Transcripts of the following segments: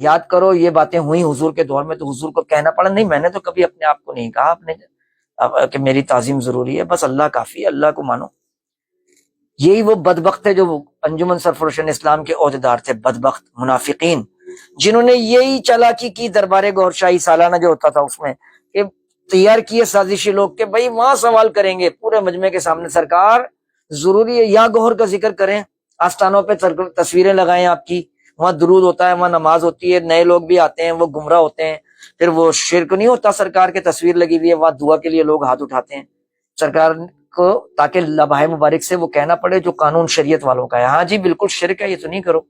یاد کرو یہ باتیں ہوئی حضور کے دور میں تو حضور کو کہنا پڑا نہیں، میں نے تو کبھی اپنے آپ کو نہیں کہا اپنے کہ میری تعظیم ضروری ہے، بس اللہ کافی ہے، اللہ کو مانو۔ یہی وہ بدبخت ہے جو انجمن سرفروشان اسلام کے عہدیدار تھے، بدبخت منافقین، جنہوں نے یہی چالاکی کی دربار گور شاہی سالانہ جو ہوتا تھا اس میں، کہ تیار کیے سازشی لوگ کہ بھائی وہاں سوال کریں گے پورے مجمع کے سامنے، سرکار ضروری ہے یا گوہر کا ذکر کریں، آستانوں پہ تصویریں لگائیں آپ کی، وہاں درود ہوتا ہے، وہاں نماز ہوتی ہے، نئے لوگ بھی آتے ہیں وہ گمراہ ہوتے ہیں، پھر وہ شرک نہیں ہوتا، سرکار کے تصویر لگی ہوئی ہے وہاں دعا کے لیے لوگ ہاتھ اٹھاتے ہیں سرکار کو، تاکہ لبھائے مبارک سے وہ کہنا پڑے جو قانون شریعت والوں کا ہے، ہاں جی بالکل شرک ہے، یہ تو نہیں کرو۔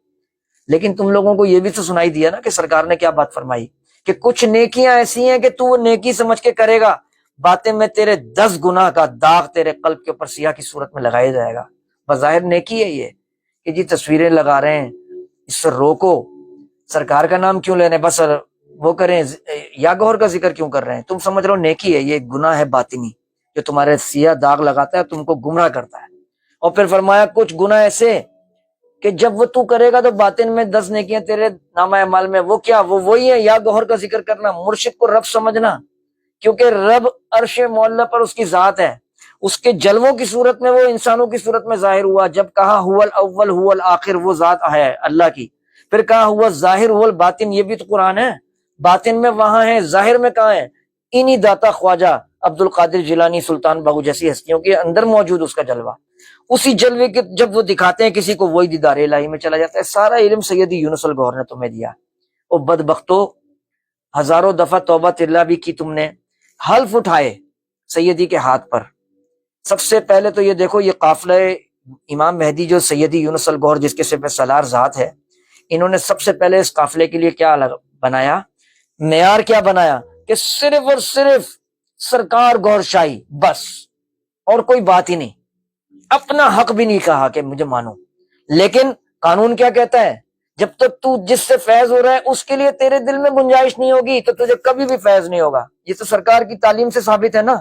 لیکن تم لوگوں کو یہ بھی تو سنائی دیا نا کہ سرکار نے کیا بات فرمائی کہ کچھ نیکیاں ایسی ہیں کہ تو وہ نیکی سمجھ کے کرے گا، باتیں میں تیرے 10 گناہ کا داغ تیرے قلب کے اوپر سیاہ کی صورت میں لگایا جائے گا۔ بظاہر نیکی ہے یہ کہ جی تصویریں لگا رہے ہیں، اس سے روکو، سرکار کا نام کیوں لے رہے ہیں، بس وہ کریں، یا گوہر کا ذکر کیوں کر رہے ہیں، تم سمجھ رہے ہو نیکی ہے، یہ گناہ ہے باطنی جو تمہارے سیاہ داغ لگاتا ہے، تم کو گمراہ کرتا ہے۔ اور پھر فرمایا کچھ گناہ ایسے کہ جب وہ تو کرے گا تو باطن میں 10 نیکیاں تیرے نامہ اعمال میں، وہ کیا، وہ وہی ہے یا گوہر کا ذکر کرنا، مرشد کو رب سمجھنا، کیونکہ رب عرش معلی پر اس کی ذات ہے، اس کے جلووں کی صورت میں وہ انسانوں کی صورت میں ظاہر ہوا، جب کہا هو الاول هو الاخر، وہ ذات ہے اللہ کی، پھر کہا هو الظاہر هو الباطن، یہ بھی تو قرآن ہے، باطن میں وہاں ہے، ظاہر میں کہاں ہے، انہی داتا خواجہ عبد القادر جیلانی سلطان باہو جیسی ہستیوں کے اندر موجود اس کا جلوہ، اسی جلوے کے جب وہ دکھاتے ہیں کسی کو وہی دیدار الہی میں چلا جاتا ہے۔ سارا علم سیدی یونس الگوہر نے تمہیں دیا، او بدبختو، ہزاروں دفعہ توبہ ترلا بھی کی تم نے، حلف اٹھائے سیدی کے ہاتھ پر۔ سب سے پہلے تو یہ دیکھو، یہ قافلہ امام مہدی جو سیدی یونس الگوہر جس کے سپہ سالار ذات ہے، انہوں نے سب سے پہلے اس قافلے کے لیے کیا بنایا، معیار کیا بنایا کہ صرف اور صرف سرکار گور شاہی بس، اور کوئی بات ہی نہیں، اپنا حق بھی نہیں کہا کہ مجھے مانو۔ لیکن قانون کیا کہتا ہے، جب تک تو جس سے فیض ہو رہا ہے اس کے لیے تیرے دل میں گنجائش نہیں ہوگی تو تجھے کبھی بھی فیض نہیں ہوگا، یہ تو سرکار کی تعلیم سے ثابت ہے نا۔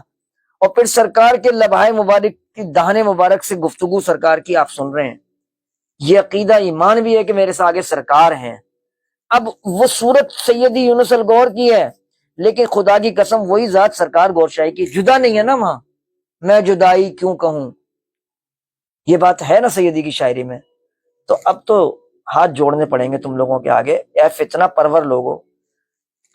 اور پھر سرکار کے لبھائے مبارک کی دہنے مبارک سے گفتگو سرکار کی آپ سن رہے ہیں، یہ عقیدہ ایمان بھی ہے کہ میرے سے آگے سرکار ہیں۔ اب وہ صورت سیدی یونس الگوہر کی ہے، لیکن خدا کی قسم وہی ذات سرکار گور شاہی کی، جدا نہیں ہے نا وہاں، میں جدائی کیوں کہوں، یہ بات ہے نا سیدی کی شاعری میں۔ تو اب تو ہاتھ جوڑنے پڑیں گے تم لوگوں کے آگے، اے فتنہ پرور لوگو،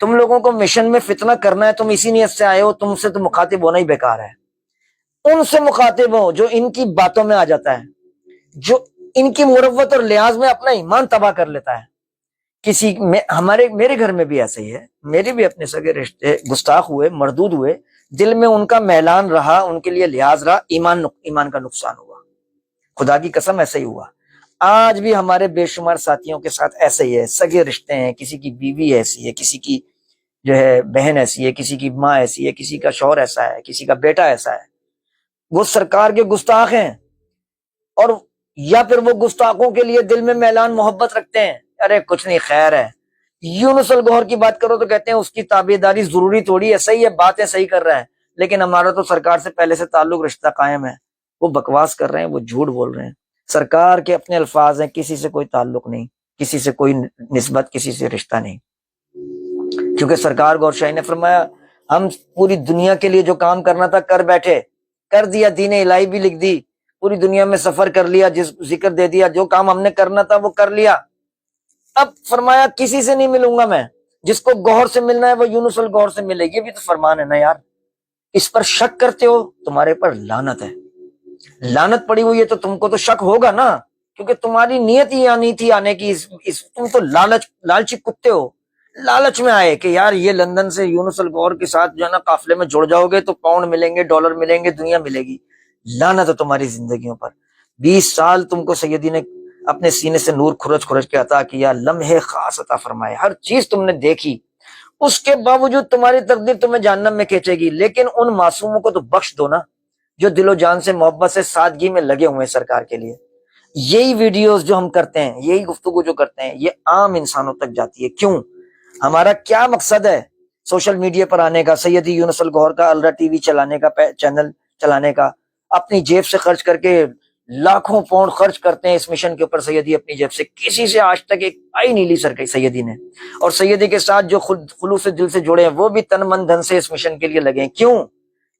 تم لوگوں کو مشن میں فتنہ کرنا ہے، تم اسی نیت سے آئے ہو، تم سے تو مخاطب ہونا ہی بیکار ہے، ان سے مخاطب ہو جو ان کی باتوں میں آ جاتا ہے، جو ان کی مروت اور لحاظ میں اپنا ایمان تباہ کر لیتا ہے۔ کسی میں میرے گھر میں بھی ایسا ہی ہے، میرے بھی اپنے سگے رشتے گستاخ ہوئے، مردود ہوئے، دل میں ان کا میلان رہا، ان کے لیے لحاظ رہا، ایمان کا نقصان ہوا، خدا کی قسم ایسا ہی ہوا۔ آج بھی ہمارے بے شمار ساتھیوں کے ساتھ ایسے ہی ہے، سگے رشتے ہیں، کسی کی بیوی ایسی ہے، کسی کی جو ہے بہن ایسی ہے، کسی کی ماں ایسی ہے، کسی کا شوہر ایسا ہے، کسی کا بیٹا ایسا ہے، وہ سرکار کے گستاخ ہیں، اور یا پھر وہ گستاخوں کے لیے دل میں میلان محبت رکھتے ہیں، ارے کچھ نہیں خیر ہے۔ یونس الگوہر کی بات کرو تو کہتے ہیں اس کی تابعداری ضروری تھوڑی ہے، صحیح ہے، باتیں صحیح کر رہا ہے، لیکن ہمارا تو سرکار سے پہلے سے تعلق رشتہ قائم ہے، وہ بکواس کر رہے ہیں، وہ جھوٹ بول رہے ہیں، سرکار کے اپنے الفاظ ہیں، کسی سے کوئی تعلق نہیں، کسی سے کوئی نسبت، کسی سے رشتہ نہیں، کیونکہ سرکار گور شاہی نے فرمایا ہم پوری دنیا کے لیے جو کام کرنا تھا کر بیٹھے، کر دیا، دین الہی بھی لکھ دی، پوری دنیا میں سفر کر لیا، جس ذکر دے دیا، جو کام ہم نے کرنا تھا وہ کر لیا، اب فرمایا کسی سے نہیں ملوں گا میں، جس کو گوہر سے ملنا ہے وہ یونس الگوہر سے ملے، یہ بھی تو فرمان ہے نا یار، اس پر شک کرتے ہو تمہارے پر لعنت ہے، لعنت پڑی ہوئی ہے تو تم کو تو شک ہوگا نا، کیونکہ تمہاری نیت ہی نہیں تھی آنے کی، تم تو لالچی کتے ہو، لالچ میں آئے کہ یار یہ لندن سے یونس الگوہر کے ساتھ جو ہے نا قافلے میں جڑ جاؤ گے تو پاؤنڈ ملیں گے، ڈالر ملیں گے، دنیا ملے گی، لعنت ہے تمہاری زندگیوں پر۔ 20 سال تم کو سیدی نے اپنے سینے سے نور کھرچ کھرچ کے عطا کیا، لمحے خاص عطا فرمائے، ہر چیز تم نے دیکھی، اس کے باوجود تمہاری تقدیر تمہیں جہنم میں کھینچے گی، لیکن ان معصوموں کو تو بخش دو نا جو دل و جان سے محبت سے سادگی میں لگے ہوئے ہیں سرکار کے لیے۔ یہی ویڈیوز جو ہم کرتے ہیں، یہی گفتگو جو کرتے ہیں، یہ عام انسانوں تک جاتی ہے، کیوں؟ ہمارا کیا مقصد ہے سوشل میڈیا پر آنے کا، سیدی یونس الگوہر کا الرا ٹی وی چلانے کا، چینل چلانے کا، اپنی جیب سے خرچ کر کے لاکھوں پاؤنڈ خرچ کرتے ہیں اس مشن کے اوپر سیدی اپنی جیب سے، کسی سے آج تک ایک آئی نہیں لی سر سیدی نے، اور سیدی کے ساتھ جو خلوص دل سے جڑے ہیں وہ بھی تن من دھن سے اس مشن کے لیے لگے ہیں۔ کیوں؟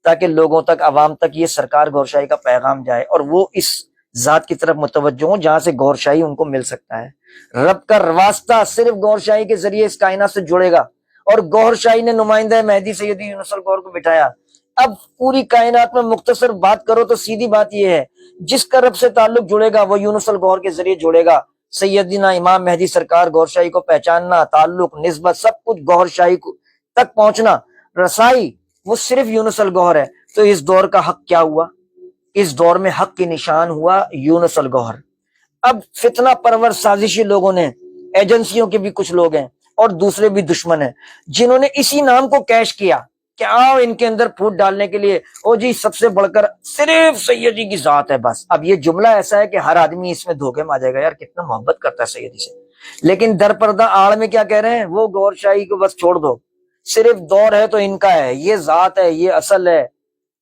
تاکہ لوگوں تک، عوام تک یہ سرکار گور شاہی کا پیغام جائے اور وہ اس ذات کی طرف متوجہ ہوں جہاں سے گور شاہی ان کو مل سکتا ہے۔ رب کا واسطہ صرف گور شاہی کے ذریعے اس کائنات سے جڑے گا، اور گور شاہی نے نمائندہ مہدی سیدی یونس الگور کو بٹھایا۔ اب پوری کائنات میں مختصر بات کرو تو سیدھی بات یہ ہے، جس کا رب سے تعلق جڑے گا وہ یونس الگور کے ذریعے جڑے گا۔ سیدنا امام مہدی سرکار گور شاہی کو پہچاننا، تعلق، نسبت، سب کچھ گور شاہی تک پہنچنا، رسائی، وہ صرف یونس الگور ہے۔ تو اس دور کا حق کیا ہوا؟ اس دور میں حق کی نشان ہوا یونس الگوہر۔ اب فتنہ پرور سازشی لوگوں نے، ایجنسیوں کے بھی کچھ لوگ ہیں اور دوسرے بھی دشمن ہیں، جنہوں نے اسی نام کو کیش کیا کہ آؤ ان کے اندر پھوٹ ڈالنے کے لیے، او جی سب سے بڑھ کر صرف سیدی کی ذات ہے بس۔ اب یہ جملہ ایسا ہے کہ ہر آدمی اس میں دھوکے میں آ جائے گا، یار کتنا محبت کرتا ہے سیدی سے، لیکن در پردہ آڑ میں کیا کہہ رہے ہیں؟ وہ گور شاہی کو بس چھوڑ دو، صرف دور ہے تو ان کا ہے، یہ ذات ہے، یہ اصل ہے،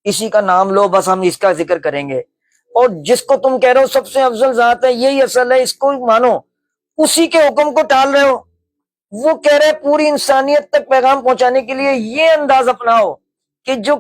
اسی کا نام لو، بس ہم اس کا ذکر کریں گے۔ اور جس کو تم کہہ رہے ہو سب سے افضل ذات ہے، یہی اصل ہے، اس کو مانو، اسی کے حکم کو ٹال رہے ہو۔ وہ کہہ رہے پوری انسانیت تک پیغام پہنچانے کے لیے یہ انداز اپناؤ کہ جو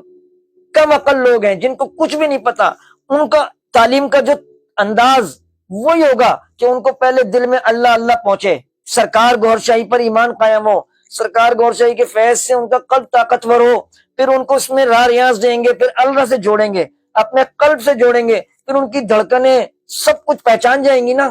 کم عقل لوگ ہیں، جن کو کچھ بھی نہیں پتا، ان کا تعلیم کا جو انداز وہی ہوگا کہ ان کو پہلے دل میں اللہ اللہ پہنچے، سرکار گور شاہی پر ایمان قائم ہو، سرکار گور شاہی کے فیض سے ان کا قلب طاقتور ہو، پھر ان کو اس میں راہ ریاض دیں گے، پھر اللہ سے جوڑیں گے، اپنے قلب سے جوڑیں گے، پھر ان کی دھڑکنیں سب کچھ پہچان جائیں گی نا۔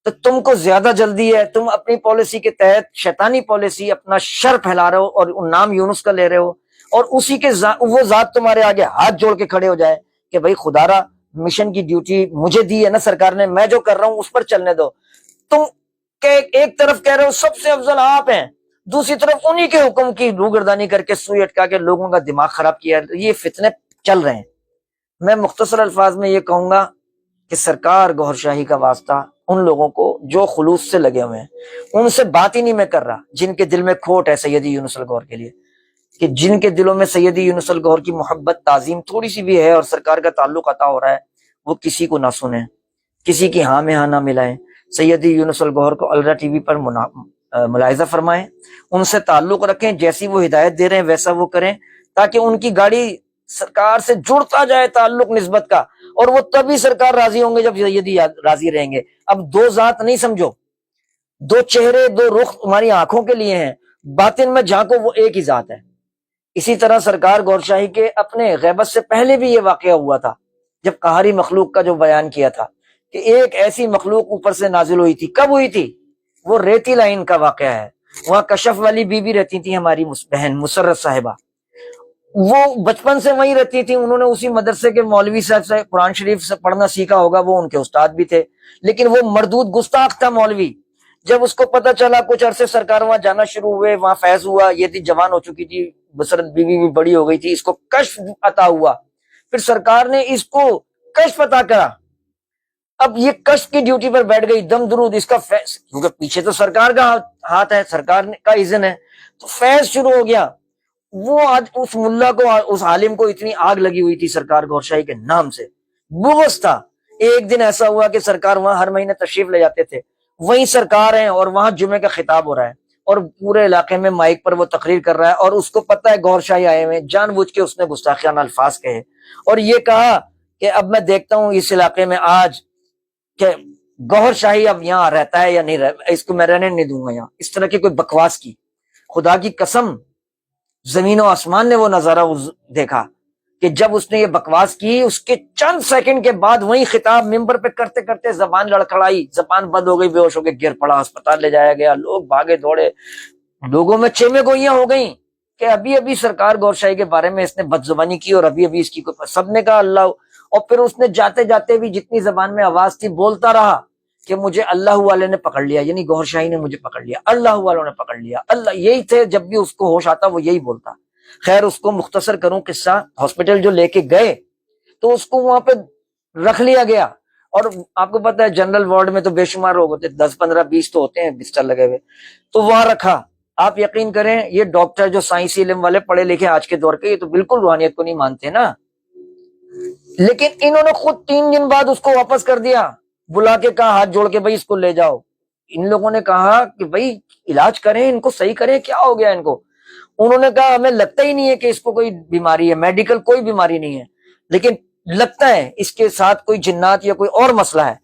تو تم کو زیادہ جلدی ہے، تم اپنی پالیسی کے تحت شیطانی پالیسی اپنا شر پھیلا رہے ہو اور نام یونس کا لے رہے ہو، اور اسی کے وہ ذات تمہارے آگے ہاتھ جوڑ کے کھڑے ہو جائے کہ بھائی خدا را مشن کی ڈیوٹی مجھے دی ہے نا سرکار نے، میں جو کر رہا ہوں اس پر چلنے دو۔ تم ایک طرف کہہ رہے ہو سب سے افضل آپ ہیں، دوسری طرف انہی کے حکم کی روگردانی کر کے سوئی اٹکا کے لوگوں کا دماغ خراب کیا۔ یہ فتنے چل رہے ہیں۔ میں مختصر الفاظ میں یہ کہوں گا کہ سرکار گوھر شاہی کا واسطہ ان لوگوں کو جو خلوص سے لگے ہوئے ہیں، ان سے بات ہی نہیں میں کر رہا، جن کے دل میں کھوٹ ہے سیدی یونس الگور کے لیے، کہ جن کے دلوں میں سیدی یونس الگور کی محبت، تعظیم تھوڑی سی بھی ہے اور سرکار کا تعلق عطا ہو رہا ہے، وہ کسی کو نہ سنیں، کسی کی ہاں میں ہاں نہ ملائیں۔ سیدی یونس الگور کو الرا ٹی وی پر ملاحظہ فرمائیں، ان سے تعلق رکھیں، جیسی وہ ہدایت دے رہے ہیں ویسا وہ کریں، تاکہ ان کی گاڑی سرکار سے جڑتا جائے تعلق نسبت کا، اور وہ تبھی سرکار راضی ہوں گے جب سیدی راضی رہیں گے۔ اب دو ذات نہیں سمجھو، دو چہرے، دو رخ تمہاری آنکھوں کے لیے ہیں، باطن میں جھانکو وہ ایک ہی ذات ہے۔ اسی طرح سرکار گور شاہی کے اپنے غیبت سے پہلے بھی یہ واقعہ ہوا تھا، جب قہری مخلوق کا جو بیان کیا تھا کہ ایک ایسی مخلوق اوپر سے نازل ہوئی تھی۔ کب ہوئی تھی؟ وہ ریتی لائن کا واقعہ ہے، وہاں کشف والی بی بی رہتی تھی ہماری بہن مسرت صاحبہ، وہ بچپن سے وہیں رہتی تھی، انہوں نے اسی مدرسے کے مولوی صاحب سے قرآن شریف سے پڑھنا سیکھا ہوگا، وہ ان کے استاد بھی تھے، لیکن وہ مردود گستاخ تھا مولوی۔ جب اس کو پتہ چلا، کچھ عرصے سرکار وہاں جانا شروع ہوئے، وہاں فیض ہوا، یہ تھی جوان ہو چکی تھی، مسرت بی بی بھی بڑی ہو گئی تھی، اس کو کشف عطا ہوا، پھر سرکار نے اس کو کشف عطا کرا۔ اب یہ کشف کی ڈیوٹی پر بیٹھ گئی، دم درود اس کا فیض، کیونکہ پیچھے تو سرکار کا ہاتھ ہے، سرکار کا اذن ہے، تو فیض شروع ہو گیا۔ وہ آج اس ملا کو، اس عالم کو اتنی آگ لگی ہوئی تھی سرکار گور شاہی کے نام سے، بغض تھا۔ ایک دن ایسا ہوا کہ سرکار وہاں ہر مہینے تشریف لے جاتے تھے، وہیں سرکار ہیں اور وہاں جمعے کا خطاب ہو رہا ہے، اور پورے علاقے میں مائک پر وہ تقریر کر رہا ہے، اور اس کو پتہ ہے گور شاہی آئے ہوئے، جان بوجھ کے اس نے گستاخیانہ الفاظ کہے اور یہ کہا کہ اب میں دیکھتا ہوں اس علاقے میں آج کہ گوھر شاہی اب یہاں رہتا ہے یا نہیں رہتا، اس کو میں رہنے نہیں دوں گا یہاں۔ اس طرح کی کوئی بکواس کی، خدا کی قسم زمین و آسمان نے وہ نظارہ دیکھا کہ جب اس نے یہ بکواس کی، اس کے چند سیکنڈ کے بعد وہی خطاب ممبر پہ کرتے کرتے زبان لڑکھڑائی، زبان بند ہو گئی، بے ہوش ہو کے گر پڑا، اسپتال لے جایا گیا، لوگ بھاگے دوڑے، لوگوں میں چیمے گوئیاں ہو گئیں کہ ابھی ابھی سرکار گور شاہی کے بارے میں اس نے بد زبانی کی اور ابھی ابھی اس کی سب نے کہا اللہ، اور پھر اس نے جاتے جاتے بھی جتنی زبان میں آواز تھی بولتا رہا کہ مجھے اللہ والے نے پکڑ لیا، یعنی گور شاہی نے مجھے پکڑ لیا، اللہ والوں نے پکڑ لیا، اللہ، یہی تھے جب بھی اس کو ہوش آتا وہ یہی بولتا۔ خیر اس کو مختصر کروں قصہ، ہاسپٹل جو لے کے گئے تو اس کو وہاں پہ رکھ لیا گیا، اور آپ کو پتہ ہے جنرل وارڈ میں تو بے شمار لوگ ہوتے، 10 15 20 تو ہوتے ہیں بستر لگے ہوئے، تو وہاں رکھا۔ آپ یقین کریں یہ ڈاکٹر جو سائنسی علم والے پڑھے لکھے آج کے دور کے، یہ تو بالکل روحانیت کو نہیں مانتے نا، لیکن انہوں نے خود 3 دن بعد اس کو واپس کر دیا، بلا کے کہا ہاتھ جوڑ کے بھائی اس کو لے جاؤ۔ ان لوگوں نے کہا کہ بھائی علاج کریں، ان کو صحیح کریں، کیا ہو گیا ان کو؟ انہوں نے کہا ہمیں لگتا ہی نہیں ہے کہ اس کو کوئی بیماری ہے، میڈیکل کوئی بیماری نہیں ہے، لیکن لگتا ہے اس کے ساتھ کوئی جنات یا کوئی اور مسئلہ ہے۔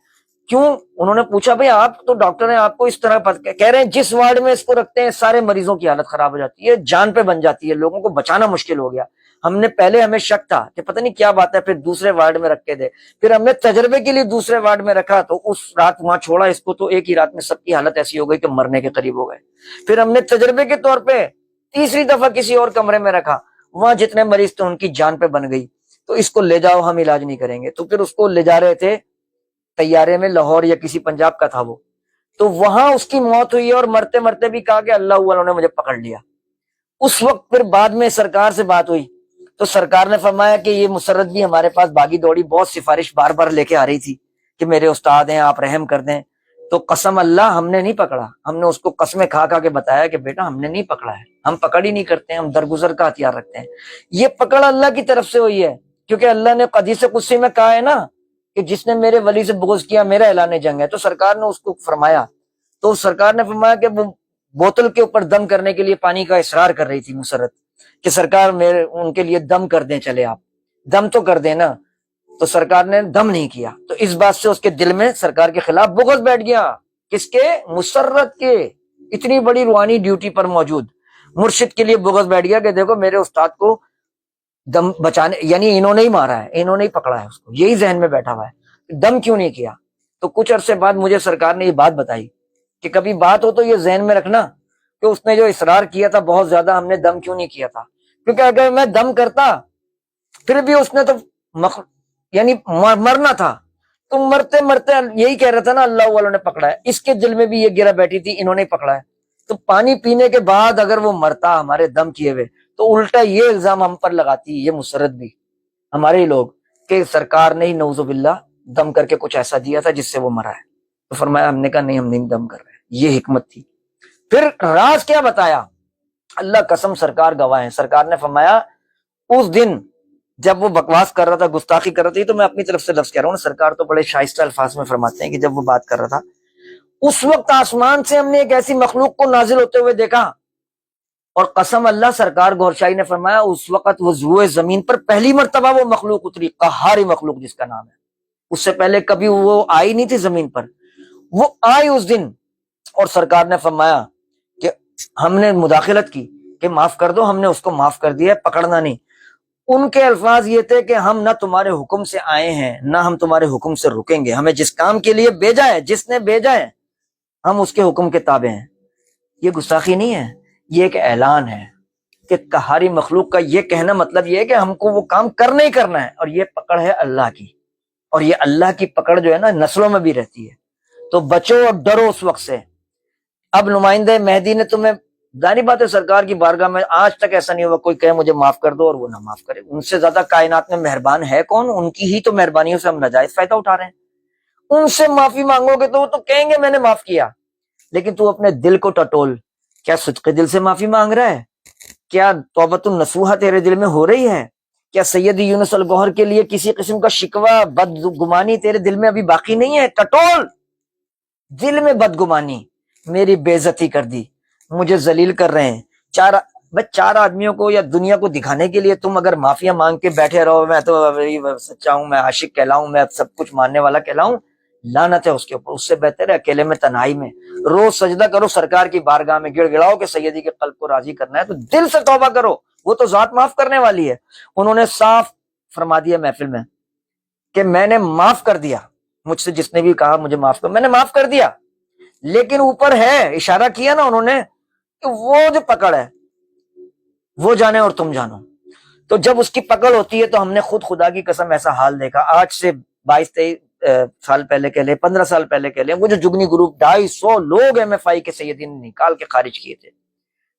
کیوں؟ انہوں نے پوچھا بھئی آپ تو ڈاکٹر ہیں، آپ کو اس طرح کہہ رہے ہیں جس وارڈ میں اس کو رکھتے ہیں سارے مریضوں کی حالت خراب ہو جاتی ہے، جان پہ بن جاتی ہے، لوگوں کو بچانا مشکل ہو گیا۔ ہمیں شک تھا کہ پتہ نہیں کیا بات ہے، پھر دوسرے وارڈ میں رکھ کے دے، پھر ہم نے تجربے کے لیے دوسرے وارڈ میں رکھا تو اس رات وہاں چھوڑا اس کو، تو ایک ہی رات میں سب کی حالت ایسی ہو گئی کہ مرنے کے قریب ہو گئے۔ پھر ہم نے تجربے کے طور پہ تیسری دفعہ کسی اور کمرے میں رکھا، وہاں جتنے مریض تھے ان کی جان پہ بن گئی، تو اس کو لے جاؤ ہم علاج نہیں کریں گے۔ تو پھر اس کو لے جا رہے تھے طیارے میں، لاہور یا کسی پنجاب کا تھا وہ، تو وہاں اس کی موت ہوئی اور مرتے مرتے بھی کہا کہ اللہ والوں نے مجھے پکڑ لیا۔ اس وقت پھر بعد میں سرکار سے بات ہوئی تو سرکار نے فرمایا کہ یہ مسرت بھی ہمارے پاس باغی دوڑی، بہت سفارش بار بار لے کے آ رہی تھی کہ میرے استاد ہیں آپ رحم کر دیں، تو قسم اللہ ہم نے نہیں پکڑا۔ ہم نے اس کو قسمیں کھا کھا کے بتایا کہ بیٹا ہم نے نہیں پکڑا ہے، ہم پکڑ ہی نہیں کرتے ہیں، ہم درگزر کا ہتھیار رکھتے ہیں۔ یہ پکڑ اللہ کی طرف سے ہوئی ہے، کیونکہ اللہ نے حدیث قدسی میں کہا ہے نا کہ جس نے میرے ولی سے بغض کیا میرا اعلان جنگ ہے، تو سرکار نے اس کو فرمایا، تو سرکار نے فرمایا کہ وہ بوتل کے اوپر دم کرنے کے لیے پانی کا اصرار کر رہی تھی مسرت کہ سرکار میرے ان کے لیے دم کر دیں، چلے آپ دم تو کر دیں نا، تو سرکار نے دم نہیں کیا، تو اس بات سے اس کے دل میں سرکار کے خلاف بغض بیٹھ گیا۔ کس کے؟ مسرت کے، اتنی بڑی روحانی ڈیوٹی پر موجود مرشد کے لیے بغض بیٹھ گیا کہ دیکھو میرے استاد کو دم بچانے، یعنی انہوں نے ہی مارا ہے، انہوں نے ہی پکڑا ہے اس کو، یہی ذہن میں بیٹھا ہوا ہے، دم کیوں نہیں کیا؟ تو کچھ عرصے بعد مجھے سرکار نے یہ بات بتائی کہ کبھی بات ہو تو یہ ذہن میں رکھنا کہ اس نے جو اصرار کیا تھا بہت زیادہ، ہم نے دم کیوں نہیں کیا تھا، کیونکہ اگر میں دم کرتا پھر بھی اس نے تو یعنی مرنا تھا، تو مرتے مرتے یہی کہہ رہا تھا نا اللہ والوں نے پکڑا ہے، اس کے دل میں بھی یہ گرہ بیٹھی تھی انہوں نے پکڑا ہے۔ تو پانی پینے کے بعد اگر وہ مرتا ہمارے دم کیے ہوئے تو الٹا یہ الزام ہم پر لگاتی یہ مسرت بھی ہمارے ہی لوگ کہ سرکار نے ہی نعوذ باللہ دم کر کے کچھ ایسا دیا تھا جس سے وہ مرا ہے۔ تو فرمایا ہم نے کہا نہیں، ہم نہیں دم کر رہے، یہ حکمت تھی۔ پھر راز کیا بتایا؟ اللہ قسم سرکار گواہ ہیں، سرکار نے فرمایا اس دن جب وہ بکواس کر رہا تھا، گستاخی کر رہا تھا، تو میں اپنی طرف سے لفظ کہہ رہا ہوں، سرکار تو بڑے شائستہ الفاظ میں فرماتے ہیں کہ جب وہ بات کر رہا تھا اس وقت آسمان سے ہم نے ایک ایسی مخلوق کو نازل ہوتے ہوئے دیکھا، اور قسم اللہ سرکار گورشاہی نے فرمایا اس وقت وضوء زمین پر پہلی مرتبہ وہ مخلوق اتری، قہاری مخلوق جس کا نام ہے، اس سے پہلے کبھی وہ آئی نہیں تھی زمین پر، وہ آئی اس دن، اور سرکار نے فرمایا کہ ہم نے مداخلت کی کہ معاف کر دو، ہم نے اس کو معاف کر دیا، پکڑنا نہیں۔ ان کے الفاظ یہ تھے کہ ہم نہ تمہارے حکم سے آئے ہیں نہ ہم تمہارے حکم سے رکیں گے، ہمیں جس کام کے لیے بھیجا ہے، جس نے بھیجا ہے، ہم اس کے حکم کے تابع ہیں۔ یہ گستاخی نہیں ہے، یہ ایک اعلان ہے کہ قہاری مخلوق کا یہ کہنا مطلب یہ ہے کہ ہم کو وہ کام کرنا ہی کرنا ہے، اور یہ پکڑ ہے اللہ کی، اور یہ اللہ کی پکڑ جو ہے نا نسلوں میں بھی رہتی ہے، تو بچو اور ڈرو اس وقت سے۔ اب نمائندہ مہدی نے تمہیں، ظاہری بات ہے سرکار کی بارگاہ میں آج تک ایسا نہیں ہوا کوئی کہے مجھے معاف کر دو اور وہ نہ معاف کرے، ان سے زیادہ کائنات میں مہربان ہے کون؟ ان کی ہی تو مہربانیوں سے ہم ناجائز فائدہ اٹھا رہے ہیں۔ ان سے معافی مانگو گے تو وہ تو کہیں گے میں نے معاف کیا، لیکن تو اپنے دل کو ٹٹول، کیا صدقے دل سے معافی مانگ رہا ہے؟ کیا توبۃ النصوحہ تیرے دل میں ہو رہی ہے؟ کیا سید یونس الگوہر کے لیے کسی قسم کا شکوہ بدگمانی تیرے دل میں ابھی باقی نہیں ہے؟ ٹٹول، دل میں بدگمانی، میری بے عزتی کر دی، مجھے ذلیل کر رہے ہیں، چار آدمیوں کو یا دنیا کو دکھانے کے لیے تم اگر معافیاں مانگ کے بیٹھے رہو، میں تو سچا ہوں، میں عاشق کہلاؤں، میں سب کچھ ماننے والا کہلاؤں، لعنت ہے اس کے اوپر۔ اس سے بہتر ہے اکیلے میں تنہائی میں روز سجدہ کرو سرکار کی بارگاہ میں، گڑ گڑاؤ کہ سیدی کے قلب کو راضی کرنا ہے تو دل سے توبہ کرو، وہ تو ذات معاف کرنے والی ہے۔ انہوں نے صاف فرما دیا محفل میں کہ میں نے معاف کر دیا، مجھ سے جس نے بھی کہا مجھے معاف کر، میں نے معاف کر دیا، لیکن اوپر ہے، اشارہ کیا نا انہوں نے کہ وہ جو پکڑ ہے وہ جانے اور تم جانو۔ تو جب اس کی پکڑ ہوتی ہے تو ہم نے خود خدا کی قسم ایسا حال دیکھا، آج سے 22-23 سال پہلے کہہ لیں، 15 سال پہلے کہہ لیں، وہ جو جگنی گروپ 250 لوگ ایم ایف آئی کے سیدی نے نکال کے خارج کیے تھے،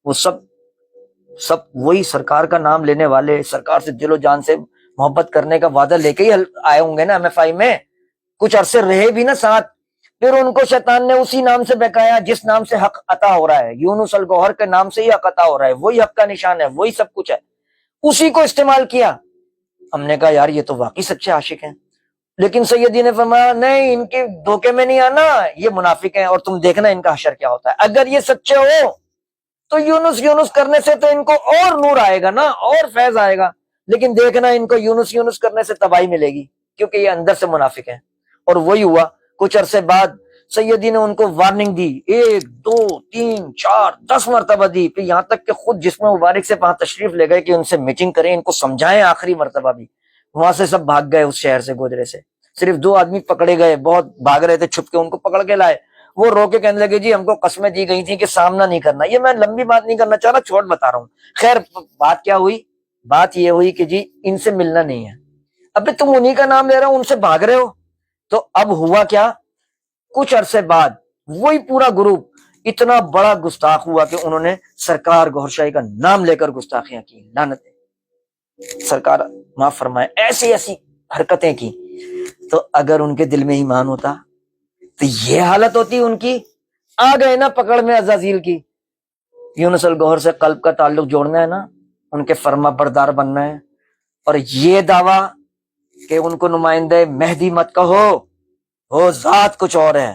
وہ سب وہی سرکار کا نام لینے والے، سرکار سے دل و جان سے محبت کرنے کا وعدہ لے کے ہی آئے ہوں گے نا ایم ایف آئی میں، کچھ عرصے رہے بھی نا ساتھ، پھر ان کو شیطان نے اسی نام سے بہکایا جس نام سے حق عطا ہو رہا ہے، یونس الگوہر کے نام سے ہی حق عطا ہو رہا ہے، وہی حق کا نشان ہے، وہی سب کچھ ہے، اسی کو استعمال کیا۔ ہم نے کہا یار یہ تو واقعی سچے عاشق ہیں، لیکن سیدی نے فرمایا نہیں، ان کے دھوکے میں نہیں آنا، یہ منافق ہیں، اور تم دیکھنا ان کا حشر کیا ہوتا ہے۔ اگر یہ سچے ہو تو یونس یونس کرنے سے تو ان کو اور نور آئے گا نا، اور فیض آئے گا، لیکن دیکھنا ان کو یونس یونس کرنے سے تباہی ملے گی، کیونکہ یہ اندر سے منافق ہیں۔ اور وہی ہوا، کچھ عرصے بعد سیدی نے ان کو وارننگ دی، 1 2 3 4 10 مرتبہ دی، پھر یہاں تک کہ خود جسم مبارک سے وہاں تشریف لے گئے کہ ان سے میٹنگ کریں، ان کو سمجھائیں آخری مرتبہ بھی۔ وہاں سے سب بھاگ گئے، اس شہر سے، گودرے سے صرف 2 آدمی پکڑے گئے، بہت بھاگ رہے تھے چھپ کے، ان کو پکڑ کے لائے۔ وہ رو کے کہنے لگے جی ہم کو قسمیں دی گئی تھی کہ سامنا نہیں کرنا۔ یہ میں لمبی بات نہیں کرنا چاہ رہا، چھوٹ بتا رہا ہوں۔ خیر بات کیا ہوئی؟ بات یہ ہوئی کہ جی ان سے ملنا نہیں ہے۔ ابھی تم انہی کا نام لے رہا ہو، ان سے بھاگ رہے ہو۔ تو اب ہوا کیا، کچھ عرصے بعد وہی پورا گروپ اتنا بڑا گستاخ ہوا کہ انہوں نے سرکار گوھر شاہی کا نام لے کر گستاخیاں کی، لعنتیں، سرکار معاف فرمائے، ایسی ایسی حرکتیں کی۔ تو اگر ان کے دل میں ایمان ہوتا تو یہ حالت ہوتی ان کی؟ آ گئے نا پکڑ میں عزازیل کی۔ یونس الگوہر سے قلب کا تعلق جوڑنا ہے نا، ان کے فرما بردار بننا ہے، اور یہ دعویٰ کہ ان کو نمائندہ مہدی مت کہو، وہ ذات کچھ اور ہے۔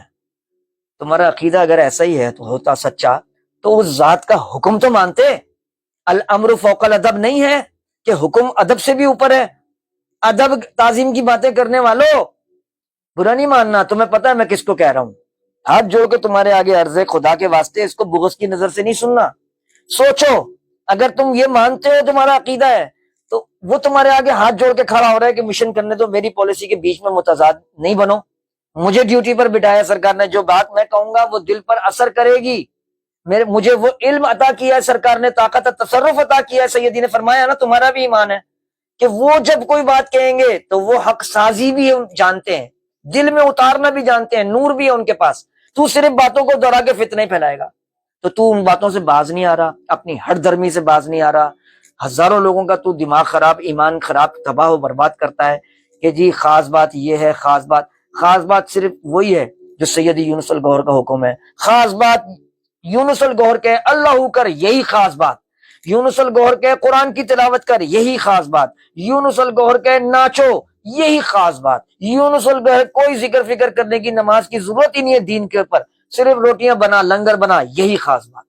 تمہارا عقیدہ اگر ایسا ہی ہے تو ہوتا سچا تو اس ذات کا حکم تو مانتے۔ الامر فوق الادب نہیں ہے کہ حکم ادب سے بھی اوپر ہے۔ ادب تعظیم کی باتیں کرنے والوں برا نہیں ماننا، تمہیں پتہ ہے میں کس کو کہہ رہا ہوں۔ ہاتھ جوڑ کے تمہارے آگے عرض ہے، خدا کے واسطے اس کو بغض کی نظر سے نہیں سننا۔ سوچو، اگر تم یہ مانتے ہو تمہارا عقیدہ ہے تو وہ تمہارے آگے ہاتھ جوڑ کے کھڑا ہو رہا ہے کہ مشن کرنے دو، میری پالیسی کے بیچ میں متضاد نہیں بنو۔ مجھے ڈیوٹی پر بٹھایا سرکار نے، جو بات میں کہوں گا وہ دل پر اثر کرے گی۔ مجھے وہ علم عطا کیا ہے سرکار نے، طاقت تصرف عطا کیا ہے۔ سیدی نے فرمایا نا تمہارا بھی ایمان ہے کہ وہ جب کوئی بات کہیں گے تو وہ حق سازی بھی جانتے ہیں، دل میں اتارنا بھی جانتے ہیں، نور بھی ہے ان کے پاس۔ تو صرف باتوں کو دوہرا کے فتنے پھیلائے گا، تو ان باتوں سے باز نہیں آ رہا، اپنی ہٹ دھرمی سے باز نہیں آ رہا۔ ہزاروں لوگوں کا تو دماغ خراب، ایمان خراب، تباہ و برباد کرتا ہے کہ جی خاص بات یہ ہے، خاص بات صرف وہی ہے جو سیدی یونس الگوہر کا حکم ہے۔ خاص بات یونس الگوہر کے اللہ کر، یہی خاص بات۔ یونس الگوہر کے قرآن کی تلاوت کر، یہی خاص بات۔ یونس الگوہر کے ناچو، یہی خاص بات۔ یونس الگوہر کوئی ذکر فکر کرنے کی، نماز کی ضرورت ہی نہیں ہے دین کے اوپر، صرف روٹیاں بنا، لنگر بنا، یہی خاص بات۔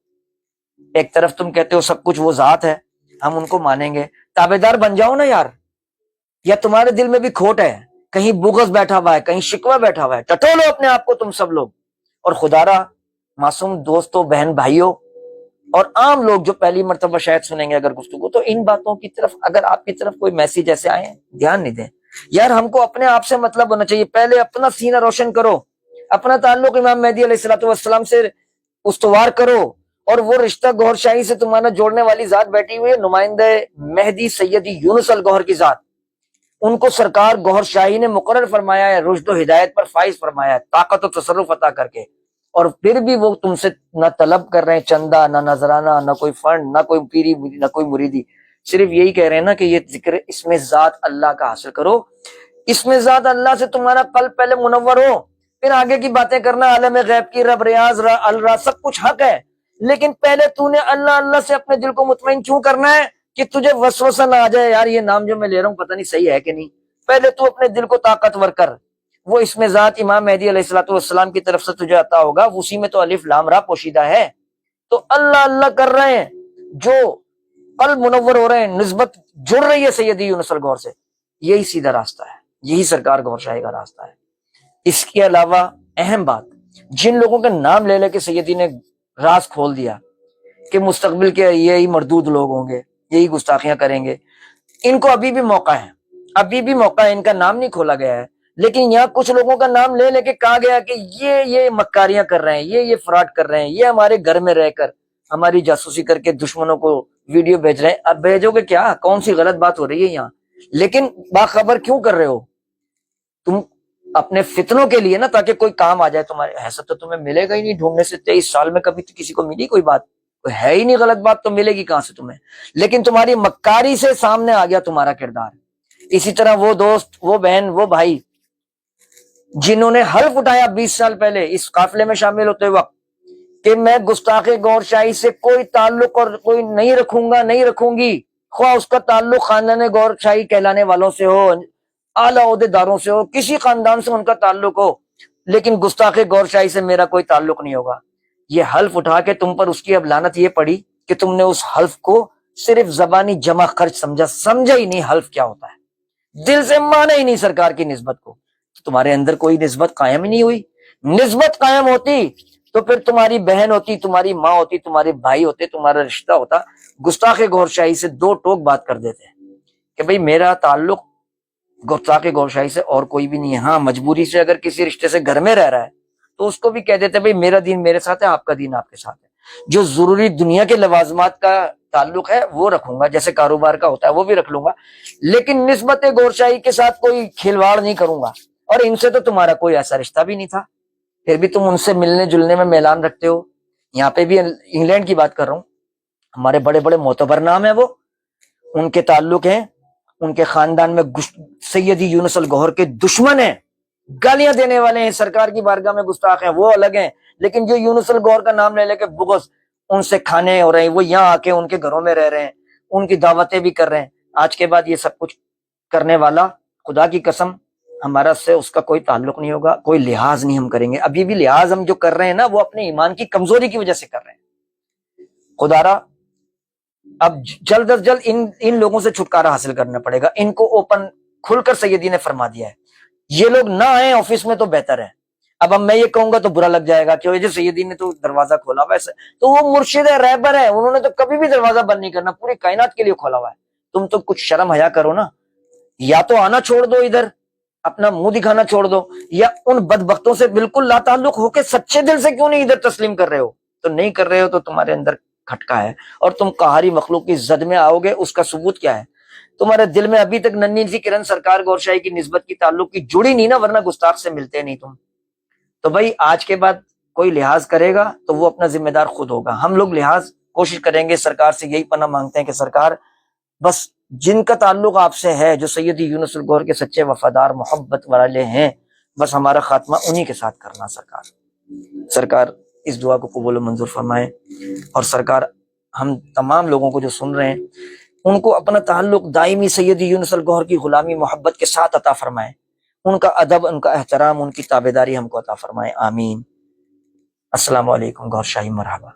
ایک طرف تم کہتے ہو سب کچھ وہ ذات ہے، ہم ان کو مانیں گے، تابعدار بن جاؤ نا یار۔ یا تمہارے دل میں بھی کھوٹ ہے، کہیں بغض بیٹھا ہوا ہے، کہیں شکوہ بیٹھا ہوا ہے، ٹٹولو اپنے آپ کو تم سب لوگ۔ اور خدا را معصوم دوستوں، بہن بھائیوں اور عام لوگ جو پہلی مرتبہ شاید سنیں گے اگر گفتگو، تو ان باتوں کی طرف اگر آپ کی طرف کوئی میسیج ایسے آئے دھیان نہیں دیں یار۔ ہم کو اپنے آپ سے مطلب ہونا چاہیے، پہلے اپنا سینہ روشن کرو، اپنا تعلق امام مہدی علیہ السلام سے استوار کرو، اور وہ رشتہ گوھر شاہی سے تمہارا جوڑنے والی ذات بیٹھی ہوئی ہے، نمائندہ مہدی سیدی یونس الگوہر کی ذات۔ ان کو سرکار گوھر شاہی نے مقرر فرمایا ہے، رشد و ہدایت پر فائز فرمایا ہے، طاقت و تصرف عطا کر کے، اور پھر بھی وہ تم سے نہ طلب کر رہے ہیں چندہ، نہ نذرانہ، نہ کوئی فنڈ، نہ کوئی پیری، نہ کوئی مریدی، صرف یہی کہہ رہے ہیں نا کہ یہ ذکر اس میں ذات اللہ کا حاصل کرو، اس میں ذات اللہ سے تمہارا قلب پہلے منور ہو، پھر آگے کی باتیں کرنا، عالم غیب کی، رب، ریاض، الرا، سب کچھ حق ہے، لیکن پہلے تو نے اللہ اللہ سے اپنے دل کو مطمئن کیوں کرنا ہے کہ تجھے وسوسہ نہ آ جائے یار یہ نام جو میں لے رہا ہوں پتہ نہیں صحیح ہے کہ نہیں۔ پہلے تو اپنے دل کو طاقتور کر، وہ اس میں ذات امام مہدی علیہ السلام کی طرف سے تجھے عطا ہوگا، اسی میں تو الف لام را پوشیدہ ہے۔ تو اللہ اللہ کر رہے ہیں، جو قلب منور ہو رہے ہیں، نسبت جڑ رہی ہے سیدی یونس الگوہر سے، یہی سیدھا راستہ ہے، یہی سرکار گوھر شاہی کا راستہ ہے۔ اس کے علاوہ اہم بات، جن لوگوں کا نام لے لے کے سیدی نے راز کھول دیا کہ مستقبل کے یہی مردود لوگ ہوں گے، یہی گستاخیاں کریں گے، ان کو ابھی بھی موقع ہے، ابھی بھی موقع ہے، ان کا نام نہیں کھولا گیا ہے، لیکن یہاں کچھ لوگوں کا نام لے لے کے کہا گیا کہ یہ مکاریاں کر رہے ہیں، یہ فراڈ کر رہے ہیں، یہ ہمارے گھر میں رہ کر ہماری جاسوسی کر کے دشمنوں کو ویڈیو بھیج رہے ہیں۔ اب بھیجو گے کیا؟ کون سی غلط بات ہو رہی ہے یہاں؟ لیکن باخبر کیوں کر رہے ہو تم؟ اپنے فتنوں کے لیے نا، تاکہ کوئی کام آ جائے تمہارے۔ ایسا تو تمہیں ملے گا ہی نہیں، ڈھونڈنے سے 23 سال میں کبھی تو کسی کو ملی کوئی بات؟ کوئی ہے ہی نہیں، غلط بات تو ملے گی کہاں سے تمہیں؟ لیکن تمہاری مکاری سے سامنے آ گیا تمہارا کردار۔ اسی طرح وہ دوست، وہ بہن، وہ بھائی جنہوں نے حلف اٹھایا 20 سال پہلے اس قافلے میں شامل ہوتے وقت کہ میں گستاخ گوھر شاہی سے کوئی تعلق اور کوئی نہیں رکھوں گا، نہیں رکھوں گی، خواہ اس کا تعلق خاندان گور شاہی کہلانے والوں سے ہو، اعلیٰ عہدیداروں سے ہو، کسی خاندان سے ان کا تعلق ہو، لیکن گستاخ گور شاہی سے میرا کوئی تعلق نہیں ہوگا۔ یہ حلف اٹھا کے تم پر اس کی اب لعنت یہ پڑی کہ تم نے اس حلف کو صرف زبانی جمع خرچ سمجھا ہی نہیں حلف کیا ہوتا ہے، دل سے مانا ہی نہیں سرکار کی نسبت کو، تمہارے اندر کوئی نسبت قائم ہی نہیں ہوئی۔ نسبت قائم ہوتی تو پھر تمہاری بہن ہوتی، تمہاری ماں ہوتی، تمہارے بھائی ہوتے، تمہارا رشتہ ہوتا، گستاخ گور شاہی سے دو ٹوک بات کر دیتے کہ بھئی میرا تعلق گستاخ گور شاہی سے اور کوئی بھی نہیں ہے۔ ہاں مجبوری سے اگر کسی رشتے سے گھر میں رہ رہا ہے تو اس کو بھی کہہ دیتے بھئی میرا دین میرے ساتھ ہے، آپ کا دین آپ کے ساتھ ہے، جو ضروری دنیا کے لوازمات کا تعلق ہے وہ رکھوں گا، جیسے کاروبار کا ہوتا ہے وہ بھی رکھ لوں گا، لیکن نسبت گور شاہی کے ساتھ کوئی کھلواڑ نہیں کروں گا۔ اور ان سے تو تمہارا کوئی ایسا رشتہ بھی نہیں تھا، پھر بھی تم ان سے ملنے جلنے میں میلان رکھتے ہو۔ یہاں پہ بھی انگلینڈ کی بات کر رہا ہوں، ہمارے بڑے بڑے معتبر نام ہیں، وہ ان کے تعلق ہیں، ان کے خاندان میں سیدی یونس الگوہر کے دشمن ہیں، گالیاں دینے والے ہیں، سرکار کی بارگاہ میں گستاخ ہیں، وہ الگ ہیں، لیکن جو یونس الگوہر کا نام لے کے بغض ان سے کھانے ہو رہے ہیں، وہ یہاں آ کے ان کے گھروں میں رہ رہے ہیں، ان کی دعوتیں بھی کر رہے ہیں، آج کے بعد یہ سب کچھ کرنے والا خدا کی قسم ہمارا سے اس کا کوئی تعلق نہیں ہوگا، کوئی لحاظ نہیں ہم کریں گے۔ ابھی بھی لحاظ ہم جو کر رہے ہیں نا وہ اپنے ایمان کی کمزوری کی وجہ سے کر رہے ہیں۔ خدا را اب جلد از جلد ان لوگوں سے چھٹکارا حاصل کرنا پڑے گا، ان کو اوپن کھل کر سیدی نے فرما دیا ہے، یہ لوگ نہ آئیں آفس میں تو بہتر ہے۔ اب میں یہ کہوں گا تو برا لگ جائے گا کہ جو سیدی نے تو دروازہ کھولا ہوا ہے، تو وہ مرشد ہے، رہبر ہے، انہوں نے تو کبھی بھی دروازہ بند نہیں کرنا، پوری کائنات کے لیے کھولا ہوا ہے، تم تو کچھ شرم حیا کرو نا، یا تو آنا چھوڑ دو ادھر، اپنا منہ دکھانا چھوڑ دو، یا ان بدبختوں سے بالکل لا تعلق ہو کے سچے دل سے کیوں نہیں ادھر تسلیم کر رہے ہو؟ تو نہیں کر رہے ہو تو تمہارے اندر کھٹکا ہے اور تم قہاری مخلوق کی زد میں آؤ گے، اس کا ثبوت کیا ہے؟ تمہارے دل میں ابھی تک ننھی سی کرن سرکار گور شاہی کی نسبت کی تعلق کی جڑی نہیں نا، ورنہ گستاخ سے ملتے نہیں تم۔ تو بھائی آج کے بعد کوئی لحاظ کرے گا تو وہ اپنا ذمہ دار خود ہوگا، ہم لوگ لحاظ کوشش کریں گے، سرکار سے یہی پناہ مانگتے ہیں کہ سرکار بس جن کا تعلق آپ سے ہے، جو سیدی یونس الگوہر کے سچے وفادار محبت والے ہیں، بس ہمارا خاتمہ انہی کے ساتھ کرنا۔ سرکار اس دعا کو قبول و منظور فرمائے، اور سرکار ہم تمام لوگوں کو جو سن رہے ہیں ان کو اپنا تعلق دائمی سیدی یونس الگوہر کی غلامی محبت کے ساتھ عطا فرمائے، ان کا ادب، ان کا احترام، ان کی تابعداری ہم کو عطا فرمائے، آمین۔ السلام علیکم، گور شاہی مرحبا۔